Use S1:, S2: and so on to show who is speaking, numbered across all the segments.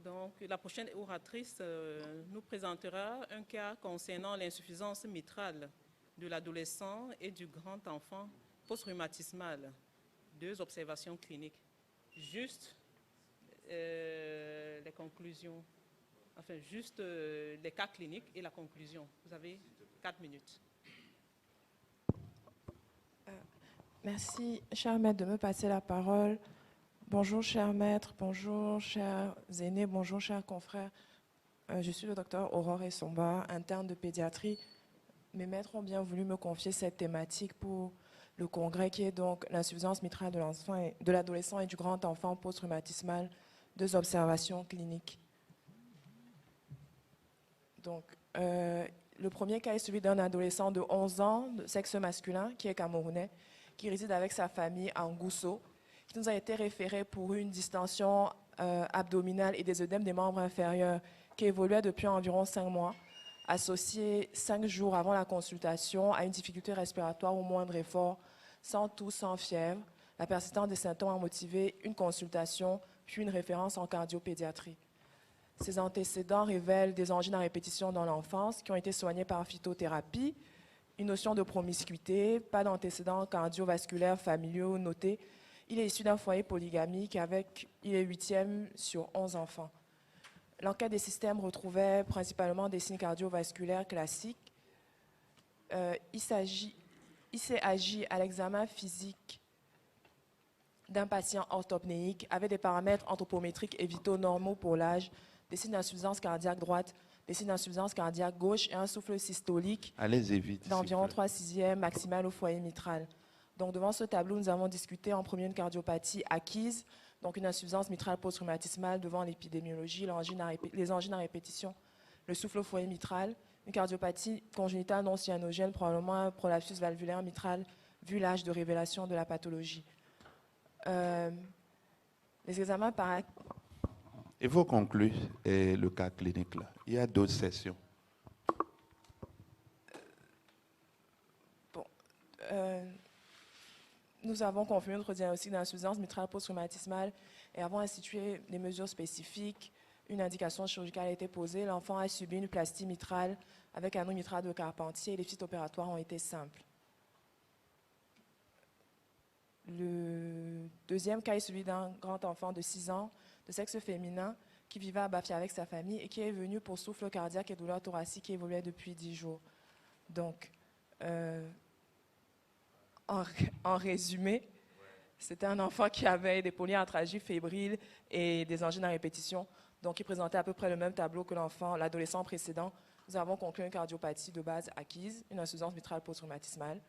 S1: Donc, la prochaine oratrice nous présentera un cas concernant l'insuffisance mitrale de l'adolescent et du grand enfant post-rhumatismal. 2 observations cliniques. Juste les conclusions, enfin juste les cas cliniques et la conclusion. Vous avez 4 minutes.
S2: Merci, cher maître, de me passer la parole. Bonjour, cher maître, bonjour, chers aînés, bonjour, chers confrères. Je suis le docteur Aurore Essomba, interne de pédiatrie. Mes maîtres ont bien voulu me confier cette thématique pour le congrès qui est donc l'insuffisance mitrale de l'adolescent et du grand enfant post-rhumatismal, 2 observations cliniques. Donc, le premier cas est celui d'un adolescent de 11 ans, de sexe masculin, qui est camerounais, qui réside avec sa famille à Ngousso, qui nous a été référé pour une distension abdominale et des œdèmes des membres inférieurs qui évoluait depuis environ 5 mois, associé 5 jours avant la consultation à une difficulté respiratoire au moindre effort, sans toux, sans fièvre. La persistance des symptômes a motivé une consultation, puis une référence en cardiopédiatrie. Ces antécédents révèlent des angines à répétition dans l'enfance qui ont été soignés par phytothérapie, une notion de promiscuité, pas d'antécédents cardiovasculaires familiaux notés. Il est issu d'un foyer polygamique il est 8e sur 11 enfants. L'enquête des systèmes retrouvait principalement des signes cardiovasculaires classiques. Il s'est agi à l'examen physique d'un patient orthopnéique avec des paramètres anthropométriques et vitaux normaux pour l'âge, des signes d'insuffisance cardiaque droite, des signes d'insuffisance cardiaque gauche et un souffle systolique d'environ 3/6 maximal au foyer mitral. Donc, devant ce tableau, nous avons discuté en premier une cardiopathie acquise, donc une insuffisance mitrale post-rhumatismale devant l'épidémiologie, les angines à répétition, le souffle au foyer mitral, une cardiopathie congénitale non cyanogène, probablement un prolapsus valvulaire mitral, vu l'âge de révélation de la pathologie. Les examens par...
S3: Il faut conclure le cas clinique là. Il y a d'autres sessions.
S2: Bon, nous avons confirmé notre diagnostic d'insuffisance mitrale post-rhumatismale et avons institué des mesures spécifiques. Une indication chirurgicale a été posée. L'enfant a subi une plastie mitrale avec un mitral de Carpentier et les visites opératoires ont été simples. Le deuxième cas est celui d'un grand enfant de 6 ans, de sexe féminin, qui vivait à Bafia avec sa famille et qui est venu pour souffle cardiaque et douleur thoracique qui évoluait depuis 10 jours. Donc, en résumé, c'était un enfant qui avait des polyarthralgies fébriles et des angines à répétition, donc il présentait à peu près le même tableau que l'adolescent précédent. Nous avons conclu une cardiopathie de base acquise, une insuffisance mitrale post-rhumatismale,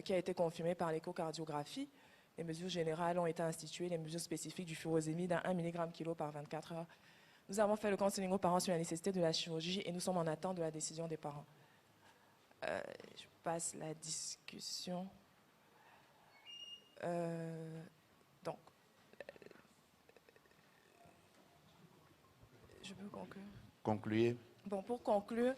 S2: qui a été confirmée par l'échocardiographie. Les mesures générales ont été instituées, les mesures spécifiques du furosémide à 1 mg/kg par 24 heures. Nous avons fait le counseling aux parents sur la nécessité de la chirurgie et nous sommes en attente de la décision des parents. Je passe la discussion. Donc, je peux conclure.
S3: Concluez.
S2: Bon, pour conclure,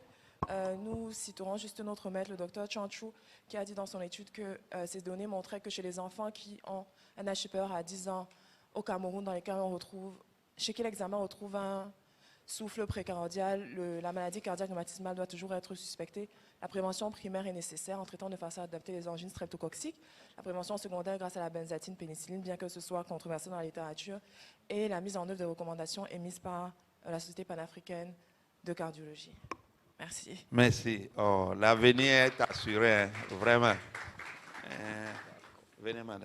S2: nous citerons juste notre maître, le docteur Chanchou, qui a dit dans son étude que ces données montraient que chez les enfants qui ont un âge supérieur à 10 ans au Cameroun, dans lesquels chez qui l'examen retrouve un souffle précardial, la maladie cardiaque rhumatismale doit toujours être suspectée. La prévention primaire est nécessaire en traitant de façon adaptée les angines streptococciques. La prévention secondaire grâce à la benzatine, pénicilline, bien que ce soit controversé dans la littérature. Et la mise en œuvre des recommandations émises par la Société panafricaine de cardiologie. Merci.
S3: Merci. Oh, l'avenir est assuré, hein, vraiment. Venez, madame.